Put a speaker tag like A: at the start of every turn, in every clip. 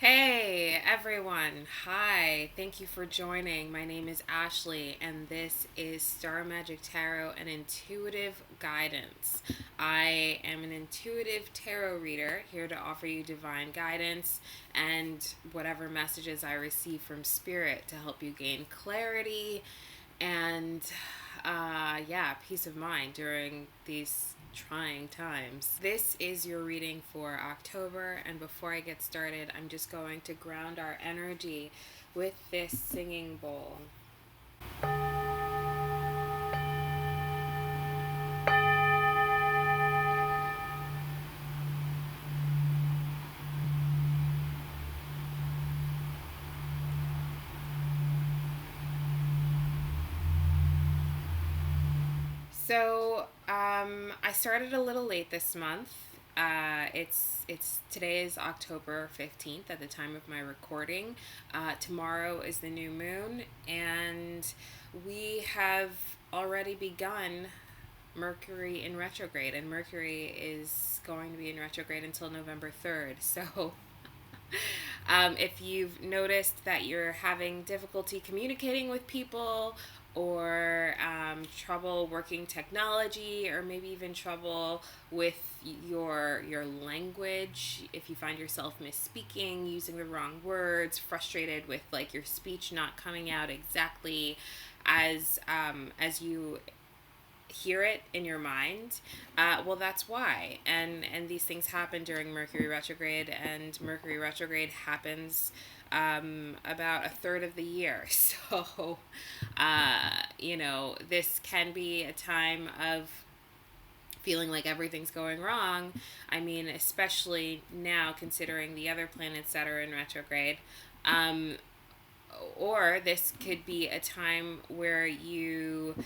A: Hey everyone, hi, thank you for joining. My name is Ashley, and this is Star Magic Tarot and Intuitive Guidance. I am an intuitive tarot reader here to offer you divine guidance and whatever messages I receive from Spirit to help you gain clarity and peace of mind during these trying times. This is your reading for October, and before I get started, I'm just going to ground our energy with this singing bowl. I started a little late this month. It's today is October 15th at the time of my recording. Tomorrow is the new moon, and we have already begun Mercury in retrograde, and Mercury is going to be in retrograde until November 3rd. So if you've noticed that you're having difficulty communicating with people, or trouble working technology, or maybe even trouble with your language, if you find yourself misspeaking, using the wrong words, frustrated with like your speech not coming out exactly as you hear it in your mind, well, that's why. And these things happen during Mercury retrograde, and Mercury retrograde happens about a third of the year. So, this can be a time of feeling like everything's going wrong. I mean, especially now considering the other planets that are in retrograde. Or this could be a time where you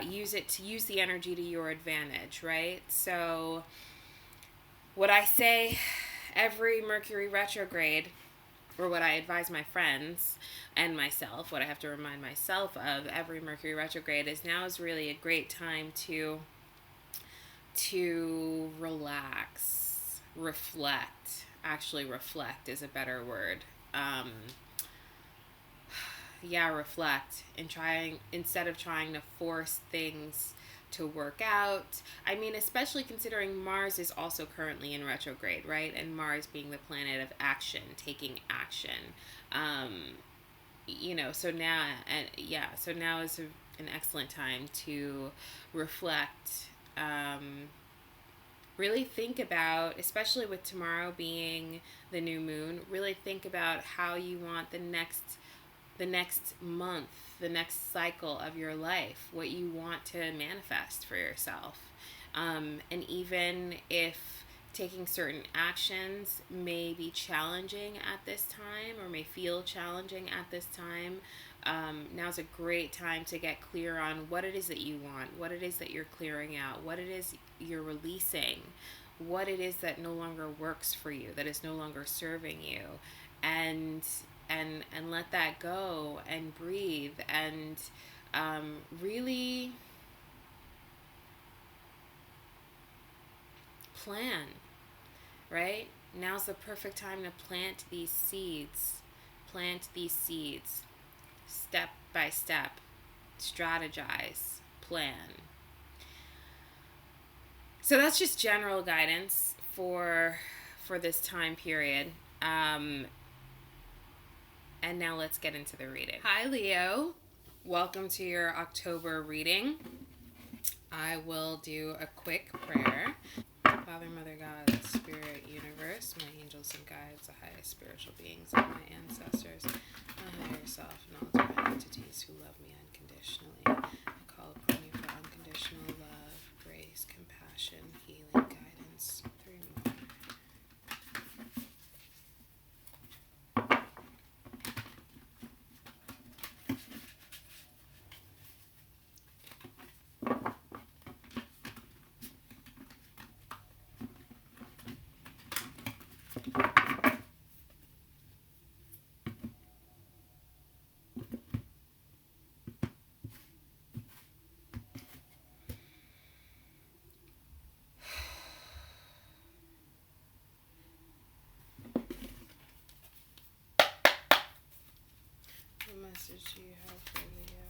A: use the energy to your advantage, right? So, what I say every Mercury retrograde, or what I advise my friends and myself, what I have to remind myself of every Mercury retrograde, is now is really a great time to relax, reflect. Actually, reflect is a better word. Reflect, and trying, instead of trying to force things to work out. I mean, especially considering Mars is also currently in retrograde, right? And Mars being the planet of action, taking action. So now is an excellent time to reflect. Really think about, especially with tomorrow being the new moon, really think about how you want the next month, the next cycle of your life, what you want to manifest for yourself. And even if taking certain actions may be challenging at this time, or may feel challenging at this time, now's a great time to get clear on what it is that you want, what it is that you're clearing out, what it is you're releasing, what it is that no longer works for you, that is no longer serving you, and and let that go and breathe, and really plan, right? Now's the perfect time to plant these seeds. Plant these seeds step by step. Strategize, plan. So that's just general guidance for this time period. And now let's get into the reading. Hi, Leo. Welcome to your October reading. I will do a quick prayer. Father, Mother, God, Spirit, Universe, my angels and guides, the highest spiritual beings of my ancestors, my higher self, and all divine entities who love me unconditionally. I call upon you for unconditional love, grace, compassion, healing, guidance. Three more. message do you have for Leo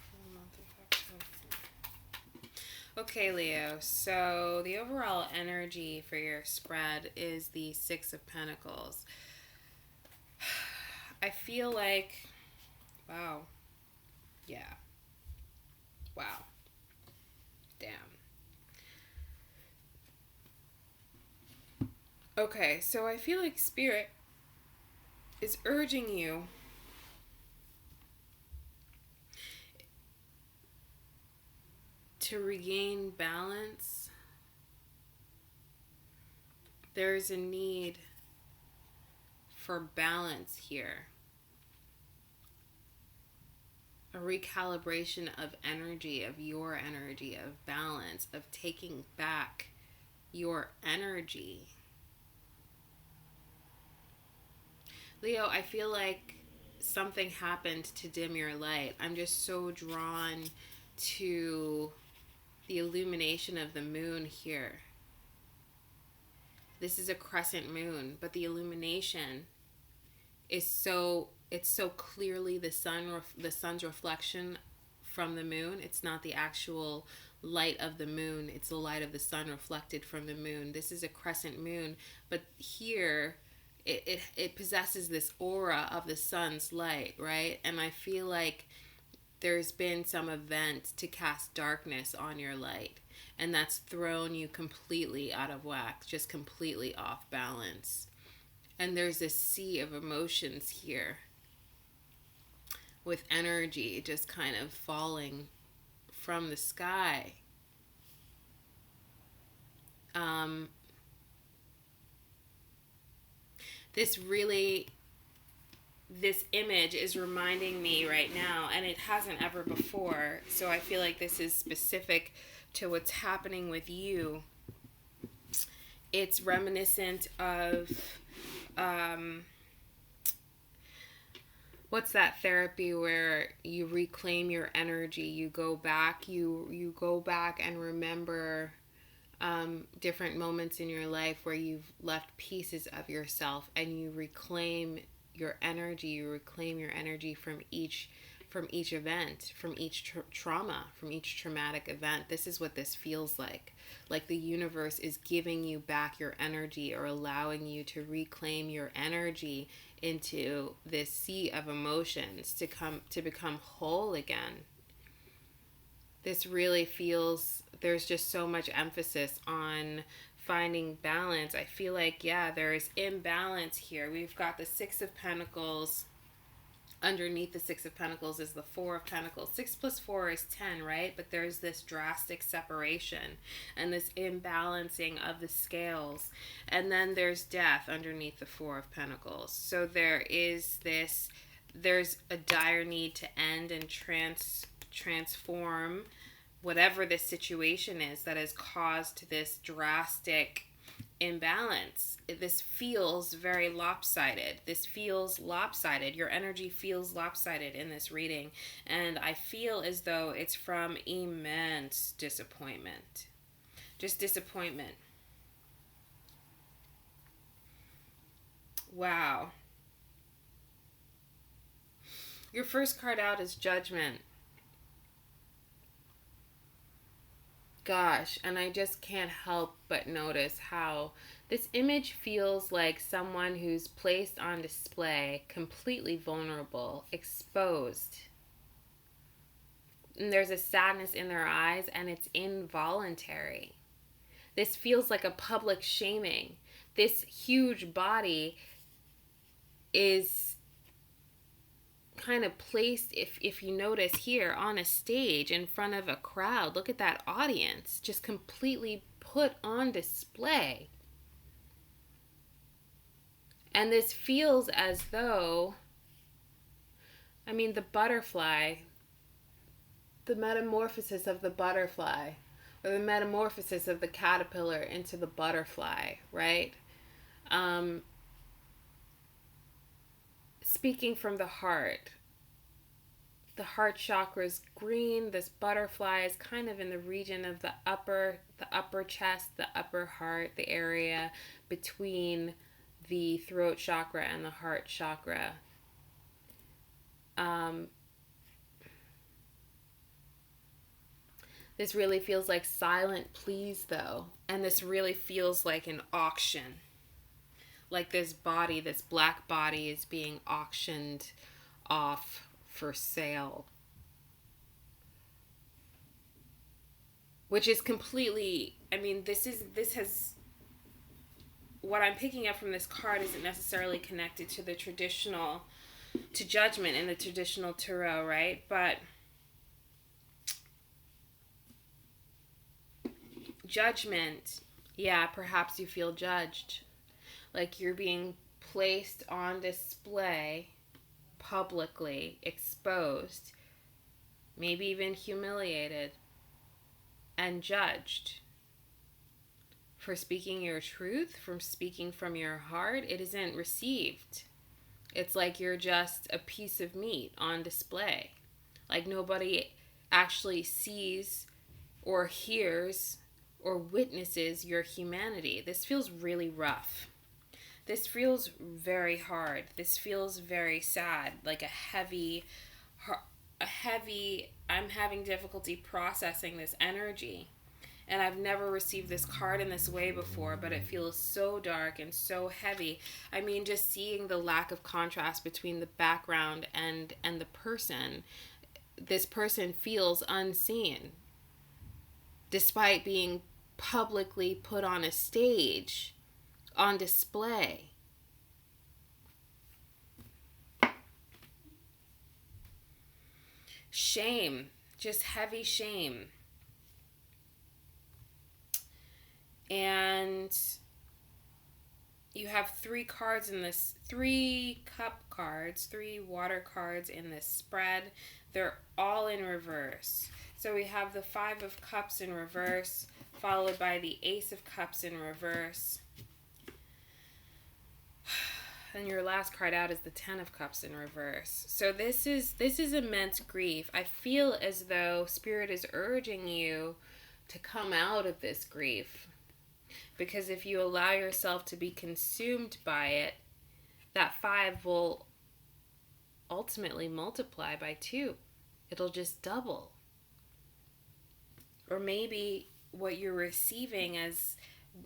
A: for the month of October? Okay, Leo. So the overall energy for your spread is the Six of Pentacles. I feel like, wow. Yeah. Wow. Damn. Okay, so I feel like Spirit is urging you to regain balance. There's a need for balance here. A recalibration of energy, of your energy, of balance, of taking back your energy. Leo, I feel like something happened to dim your light. I'm just so drawn to the illumination of the moon here. This is a crescent moon, but the illumination is it's so clearly the sun's reflection from the moon. It's not the actual light of the moon, it's the light of the sun reflected from the moon. This is a crescent moon, but here it possesses this aura of the sun's light, right? And I feel like there's been some event to cast darkness on your light, and that's thrown you completely out of whack, just completely off balance. And there's this sea of emotions here with energy just kind of falling from the sky. This image is reminding me right now, and it hasn't ever before, so I feel like this is specific to what's happening with you. It's reminiscent of what's that therapy where you reclaim your energy, you go back and remember different moments in your life where you've left pieces of yourself, and you reclaim your energy. You reclaim your energy from each event, from each trauma, from each traumatic event. This is what this feels like the universe is giving you back your energy, or allowing you to reclaim your energy into this sea of emotions to become whole again. This really feels, there's just so much emphasis on finding balance. I feel like, yeah, there is imbalance here. We've got the Six of Pentacles. Underneath the Six of Pentacles is the Four of Pentacles. 6 plus 4 is 10, right? But there's this drastic separation and this imbalancing of the scales. And then there's death underneath the Four of Pentacles. So there's a dire need to end and transform whatever this situation is that has caused this drastic imbalance. This feels very lopsided. Your energy feels lopsided in this reading, and I feel as though it's from immense disappointment. Just disappointment. Wow. Your first card out is Judgment. Gosh, and I just can't help but notice how this image feels like someone who's placed on display, completely vulnerable, exposed. And there's a sadness in their eyes, and it's involuntary. This feels like a public shaming. This huge body is kind of placed, if you notice here, on a stage in front of a crowd. Look at that audience, just completely put on display. And this feels as though, I mean, the butterfly, the metamorphosis of the butterfly, or the metamorphosis of the caterpillar into the butterfly, right? Speaking from the heart chakra is green. This butterfly is kind of in the region of the upper chest, the upper heart, the area between the throat chakra and the heart chakra. This really feels like silent pleas, though. And this really feels like an auction. Like this body, this black body, is being auctioned off for sale. Which is completely, I mean, this has, what I'm picking up from this card isn't necessarily connected to the traditional, to judgment in the traditional tarot, right? But judgment, yeah, perhaps you feel judged. Like you're being placed on display, publicly exposed, maybe even humiliated, and judged for speaking your truth, from speaking from your heart. It isn't received. It's like you're just a piece of meat on display. Like nobody actually sees or hears or witnesses your humanity. This feels really rough. This feels very hard. This feels very sad, like I'm having difficulty processing this energy. And I've never received this card in this way before, but it feels so dark and so heavy. I mean, just seeing the lack of contrast between the background and the person. This person feels unseen despite being publicly put on a stage, on display. Shame, just heavy shame. And you have three cards in this, three cup cards, three water cards in this spread. They're all in reverse. So we have the Five of Cups in reverse, followed by the Ace of Cups in reverse. And your last card out is the Ten of Cups in reverse. So this is immense grief. I feel as though Spirit is urging you to come out of this grief. Because if you allow yourself to be consumed by it, that 5 will ultimately multiply by 2. It'll just double. Or maybe what you're receiving as,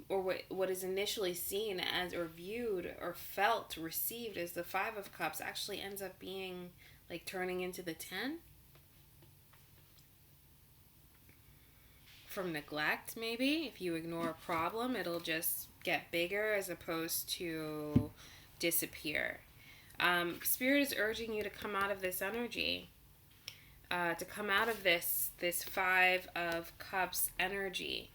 A: or what is initially seen as, or viewed, or felt, received as the 5 of Cups actually ends up being like turning into the 10. From neglect, maybe. If you ignore a problem, it'll just get bigger as opposed to disappear. Spirit is urging you to come out of this energy, to come out of this 5 of Cups energy.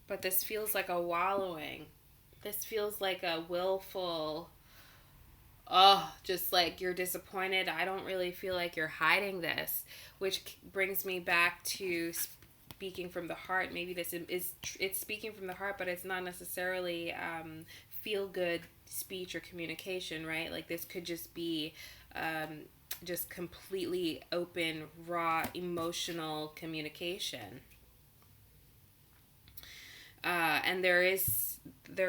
A: But this feels like a wallowing. This feels like a willful, just like you're disappointed. I don't really feel like you're hiding this, which brings me back to speaking from the heart. Maybe it's speaking from the heart, but it's not necessarily feel good speech or communication, right? Like this could just be just completely open, raw, emotional communication. And there's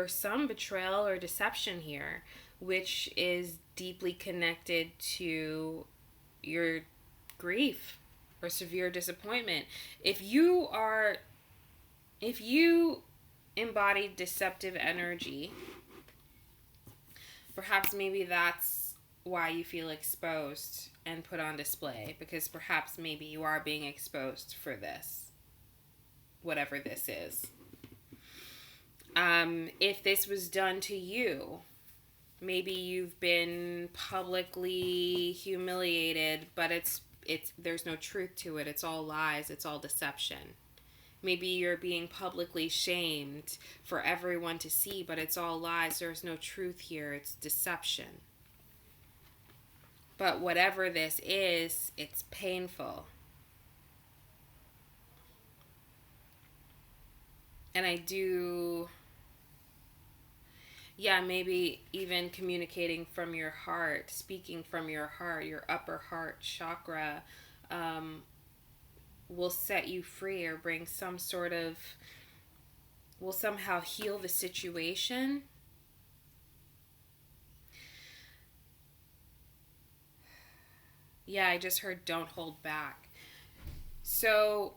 A: some betrayal or deception here, which is deeply connected to your grief or severe disappointment. If you embody deceptive energy, perhaps maybe that's why you feel exposed and put on display, because perhaps maybe you are being exposed for this, whatever this is. If this was done to you, maybe you've been publicly humiliated, but it's there's no truth to it. It's all lies. It's all deception. Maybe you're being publicly shamed for everyone to see, but it's all lies. There's no truth here. It's deception. But whatever this is, it's painful. And I do, maybe even communicating from your heart, speaking from your heart, your upper heart chakra, will set you free or bring some sort of, will somehow heal the situation. Yeah, I just heard don't hold back. So,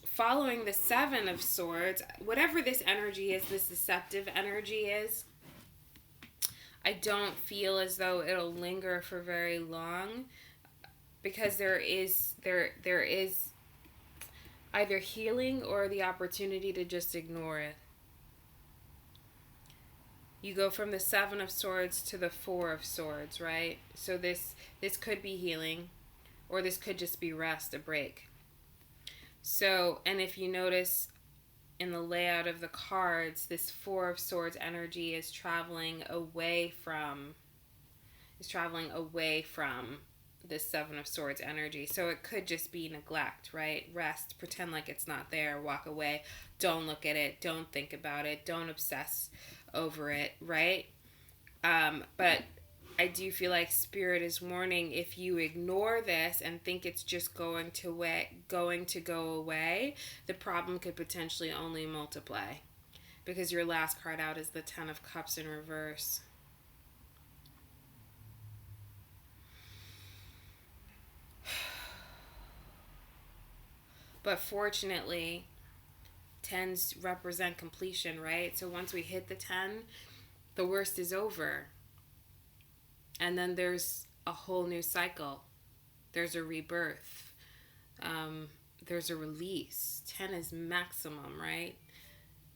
A: following the Seven of Swords, whatever this energy is, this deceptive energy is, I don't feel as though it'll linger for very long, because there is either healing or the opportunity to just ignore it. You go from the Seven of Swords to the Four of Swords, right? So this could be healing, or this could just be rest, a break. So, and if you notice in the layout of the cards, this Four of Swords energy is traveling away from this Seven of Swords energy. So it could just be neglect, right? Rest, pretend like it's not there, walk away, don't look at it, don't think about it, don't obsess over it, right? But I do feel like Spirit is warning, if you ignore this and think it's just going to go away, the problem could potentially only multiply, because your last card out is the Ten of Cups in reverse. But fortunately, tens represent completion, right? So once we hit the 10, the worst is over. And then there's a whole new cycle. There's a rebirth. There's a release. 10 is maximum, right?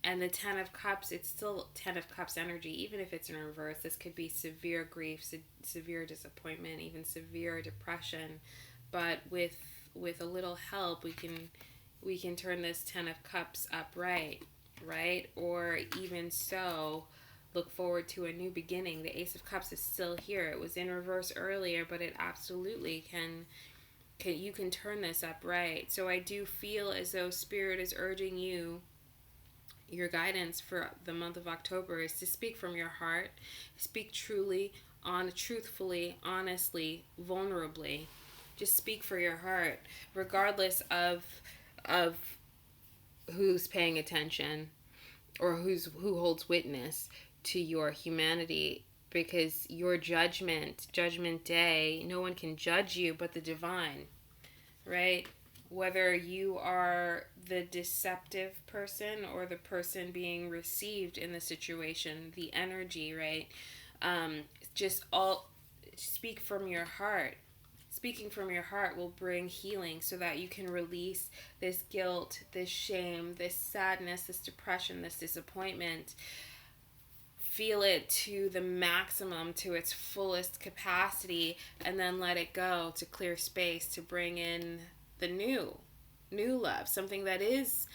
A: And the Ten of Cups, it's still Ten of Cups energy, even if it's in reverse. This could be severe grief, severe disappointment, even severe depression. But with a little help, we can turn this Ten of Cups upright, right? Or even so, look forward to a new beginning. The Ace of Cups is still here. It was in reverse earlier, but it absolutely can you can turn this upright. So I do feel as though Spirit is urging you, your guidance for the month of October is to speak from your heart, speak truly, truthfully, honestly, vulnerably. Just speak for your heart, regardless of who's paying attention or who holds witness to your humanity, because your judgment day, no one can judge you but the divine, right? Whether you are the deceptive person or the person being received in the situation, the energy, right? Just all speak from your heart. Speaking from your heart will bring healing, so that you can release this guilt, this shame, this sadness, this depression, this disappointment. Feel it to the maximum, to its fullest capacity, and then let it go to clear space to bring in the new love, something that is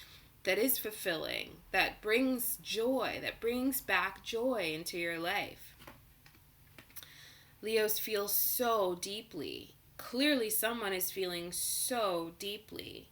A: fulfilling, that brings joy, that brings back joy into your life. Leos feel so deeply. Clearly someone is feeling so deeply.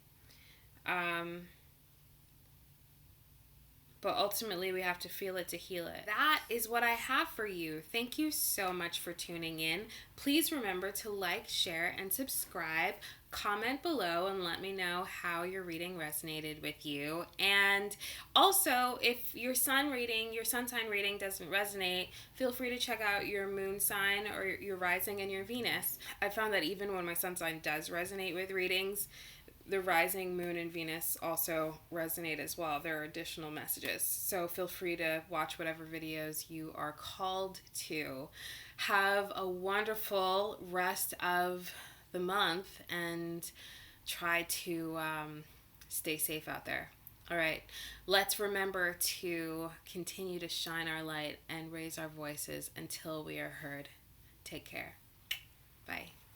A: But ultimately we have to feel it to heal it. That is what I have for you. Thank you so much for tuning in. Please remember to like, share, and subscribe. Comment below and let me know how your reading resonated with you. And also, if your sun sign reading doesn't resonate, feel free to check out your moon sign or your rising and your Venus. I found that even when my sun sign does resonate with readings, the rising, moon, and Venus also resonate as well. There are additional messages. So feel free to watch whatever videos you are called to. Have a wonderful rest of the month and try to stay safe out there. All right, let's remember to continue to shine our light and raise our voices until we are heard. Take care. Bye.